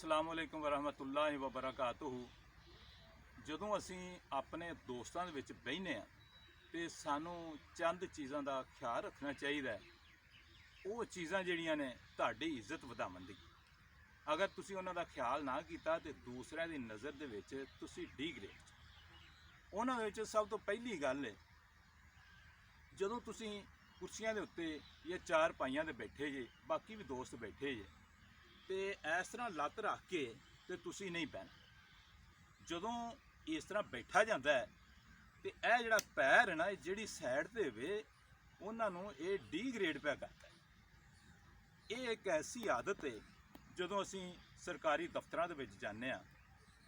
अस्सलामुअलैकुम वरहमतुल्लाहि वबरकातुहू। ਜਦੋਂ ਅਸੀਂ ਆਪਣੇ ਦੋਸਤਾਂ ਦੇ ਵਿੱਚ ਬਹਿਨੇ ਆ ਤੇ ਸਾਨੂੰ ਚੰਦ ਚੀਜ਼ਾਂ ਦਾ ਖਿਆਲ ਰੱਖਣਾ ਚਾਹੀਦਾ ਹੈ। ਉਹ ਚੀਜ਼ਾਂ ਜਿਹੜੀਆਂ ਨੇ ਤੁਹਾਡੀ ਇੱਜ਼ਤ ਵਧਾਉਣ ਦੀ, ਅਗਰ ਤੁਸੀਂ ਉਹਨਾਂ ਦਾ ਖਿਆਲ ਨਾ ਕੀਤਾ ਤੇ ਦੂਸਰਿਆਂ ਦੀ ਨਜ਼ਰ ਦੇ ਵਿੱਚ ਤੁਸੀਂ ਡੀਗ੍ਰੇਡ। ਉਹਨਾਂ ਵਿੱਚ ਸਭ ਤੋਂ ਪਹਿਲੀ ਗੱਲ ਹੈ, ਜਦੋਂ ਤੁਸੀਂ ਕੁਰਸੀਆਂ ਦੇ ਉੱਤੇ ਜਾਂ ਚਾਰ ਪਾਈਆਂ ਦੇ ਬੈਠੇ ਜੇ, ਬਾਕੀ ਵੀ ਦੋਸਤ ਬੈਠੇ ਜੇ, ਤੇ ਇਸ ਤਰ੍ਹਾਂ ਲੱਤ ਰੱਖ ਕੇ ਤੇ ਤੁਸੀਂ ਨਹੀਂ ਬਹਿਣਾ। ਜਦੋਂ ਇਸ ਤਰ੍ਹਾਂ ਬੈਠਾ ਜਾਂਦਾ ਹੈ ਤੇ ਇਹ ਜਿਹੜਾ ਪੈਰ ਹੈ ਨਾ, ਇਹ ਜਿਹੜੀ ਸਾਈਡ ਤੇ ਹੋਵੇ ਉਹਨਾਂ ਨੂੰ ਇਹ ਡੀਗ੍ਰੇਡ ਪਿਆ ਕਰਦਾ ਹੈ। ਇਹ ਇੱਕ ਐਸੀ ਆਦਤ ਹੈ, ਜਦੋਂ ਅਸੀਂ ਸਰਕਾਰੀ ਦਫ਼ਤਰਾਂ ਦੇ ਵਿੱਚ ਜਾਂਦੇ ਹਾਂ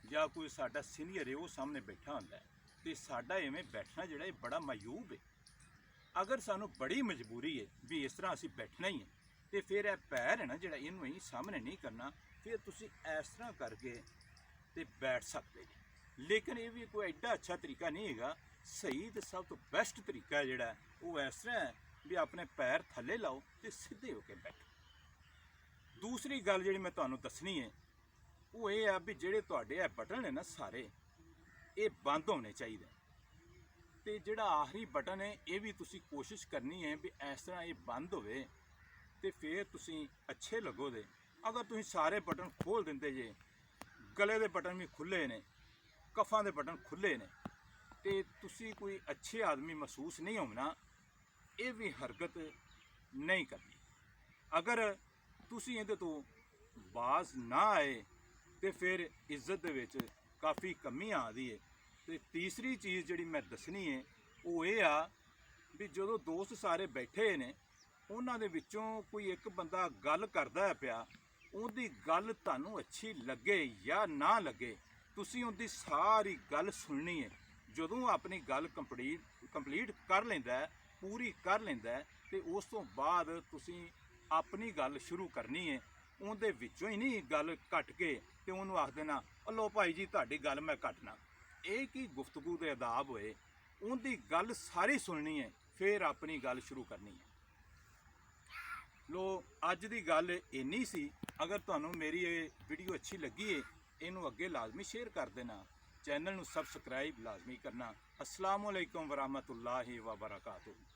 ਜਾਂ ਕੋਈ ਸਾਡਾ ਸੀਨੀਅਰ ਹੈ ਉਹ ਸਾਹਮਣੇ ਬੈਠਾ ਹੁੰਦਾ ਹੈ ਤੇ ਸਾਡਾ ਐਵੇਂ ਬੈਠਣਾ ਜਿਹੜਾ ਇਹ ਬੜਾ ਮਾਯੂਬ ਹੈ। ਅਗਰ ਸਾਨੂੰ ਬੜੀ ਮਜਬੂਰੀ ਹੈ ਵੀ ਇਸ ਤਰ੍ਹਾਂ ਅਸੀਂ ਬੈਠਣਾ ਹੀ ਹੈ ਤੇ ਫਿਰ ਇਹ ਪੈਰ ਹੈ ਨਾ ਜਿਹੜਾ, ਇਹਨੂੰ ਹੀ ਸਾਹਮਣੇ ਨਹੀਂ ਕਰਨਾ। ਫਿਰ ਤੁਸੀਂ ਇਸ ਤਰ੍ਹਾਂ ਕਰਕੇ ਤੇ ਬੈਠ ਸਕਦੇ ਜੀ, ਲੇਕਿਨ ਇਹ ਵੀ ਕੋਈ ਐਡਾ ਅੱਛਾ ਤਰੀਕਾ ਨਹੀਂ ਹੈਗਾ। ਸਹੀ ਤੇ ਸਭ ਤੋਂ ਬੈਸਟ ਤਰੀਕਾ ਹੈ ਜਿਹੜਾ ਉਹ ਇਸ ਤਰ੍ਹਾਂ ਹੈ ਵੀ ਆਪਣੇ ਪੈਰ ਥੱਲੇ ਲਾਓ ਤੇ ਸਿੱਧੇ ਹੋ ਕੇ ਬੈਠੋ। ਦੂਸਰੀ ਗੱਲ ਜਿਹੜੀ ਮੈਂ ਤੁਹਾਨੂੰ ਦੱਸਣੀ ਹੈ ਉਹ ਇਹ ਆ ਵੀ ਜਿਹੜੇ ਤੁਹਾਡੇ ਇਹ ਬਟਨ ਨੇ ਨਾ ਸਾਰੇ, ਇਹ ਬੰਦ ਹੋਣੇ ਚਾਹੀਦੇ। ਤੇ ਜਿਹੜਾ ਆਖਰੀ ਬਟਨ ਹੈ ਇਹ ਵੀ ਤੁਸੀਂ ਕੋਸ਼ਿਸ਼ ਕਰਨੀ ਹੈ ਵੀ ਇਸ ਤਰ੍ਹਾਂ ਇਹ ਬੰਦ ਹੋਵੇ ਤੇ ਫਿਰ ਤੁਸੀਂ ਅੱਛੇ ਲੱਗੋਗੇ। ਅਗਰ ਤੁਸੀਂ ਸਾਰੇ ਬਟਨ ਖੋਲ੍ਹ ਦਿੰਦੇ ਜੇ, ਗਲੇ ਦੇ ਬਟਨ ਵੀ ਖੁੱਲ੍ਹੇ ਨੇ, ਕਫਾਂ ਦੇ ਬਟਨ ਖੁੱਲ੍ਹੇ ਨੇ, ਤੇ ਤੁਸੀਂ ਕੋਈ ਅੱਛੇ ਆਦਮੀ ਮਹਿਸੂਸ ਨਹੀਂ ਹੋਣਾ। ਇਹ ਵੀ ਹਰਕਤ ਨਹੀਂ ਕਰਨੀ। ਅਗਰ ਤੁਸੀਂ ਇਹਦੇ ਤੋਂ ਬਾਜ਼ ਨਾ ਆਏ ਤੇ ਫਿਰ ਇੱਜ਼ਤ ਦੇ ਵਿੱਚ ਕਾਫੀ ਕਮੀ ਆਉਂਦੀ ਹੈ। ਤੇ ਤੀਸਰੀ ਚੀਜ਼ ਜਿਹੜੀ ਮੈਂ ਦੱਸਣੀ ਹੈ ਉਹ ਇਹ ਆ ਵੀ ਜਦੋਂ ਦੋਸਤ ਸਾਰੇ ਬੈਠੇ ਨੇ, ਉਹਨਾਂ ਦੇ ਵਿੱਚੋਂ ਕੋਈ ਇੱਕ ਬੰਦਾ ਗੱਲ ਕਰਦਾ ਹੈ ਪਿਆ, ਉਹਦੀ ਗੱਲ ਤੁਹਾਨੂੰ ਅੱਛੀ ਲੱਗੇ ਜਾਂ ਨਾ ਲੱਗੇ, ਤੁਸੀਂ ਉਹਦੀ ਸਾਰੀ ਗੱਲ ਸੁਣਨੀ ਹੈ। ਜਦੋਂ ਆਪਣੀ ਗੱਲ ਕੰਪਲੀਟ ਕਰ ਲੈਂਦਾ ਹੈ, ਪੂਰੀ ਕਰ ਲੈਂਦਾ ਹੈ, ਤੇ ਉਸ ਤੋਂ ਬਾਅਦ ਤੁਸੀਂ ਆਪਣੀ ਗੱਲ ਸ਼ੁਰੂ ਕਰਨੀ ਹੈ। ਉਹਦੇ ਵਿੱਚੋਂ ਹੀ ਨਹੀਂ ਗੱਲ ਕੱਟ ਕੇ ਤੇ ਉਹਨੂੰ ਆਖ ਦੇਣਾ ਲਓ ਭਾਈ ਜੀ ਤੁਹਾਡੀ ਗੱਲ ਮੈਂ ਕੱਟਣਾ। ਇਹ ਕੀ ਗੁਫ਼ਤਗੂ ਦੇ ਆਦਾਬ ਹੋਏ। ਉਹਦੀ ਗੱਲ ਸਾਰੀ ਸੁਣਨੀ ਹੈ, ਫਿਰ ਆਪਣੀ ਗੱਲ ਸ਼ੁਰੂ ਕਰਨੀ ਹੈ। ਲੋ, ਅੱਜ ਦੀ ਗੱਲ ਇੰਨੀ ਸੀ। ਅਗਰ ਤੁਹਾਨੂੰ ਮੇਰੀ ਇਹ ਵੀਡੀਓ ਅੱਛੀ ਲੱਗੀ ਹੈ, ਇਹਨੂੰ ਅੱਗੇ ਲਾਜ਼ਮੀ ਸ਼ੇਅਰ ਕਰ ਦੇਣਾ, ਚੈਨਲ ਨੂੰ ਸਬਸਕ੍ਰਾਈਬ ਲਾਜ਼ਮੀ ਕਰਨਾ। अस्सलाम वालेकुम वरहमतुल्लाहि वबरकातुहू।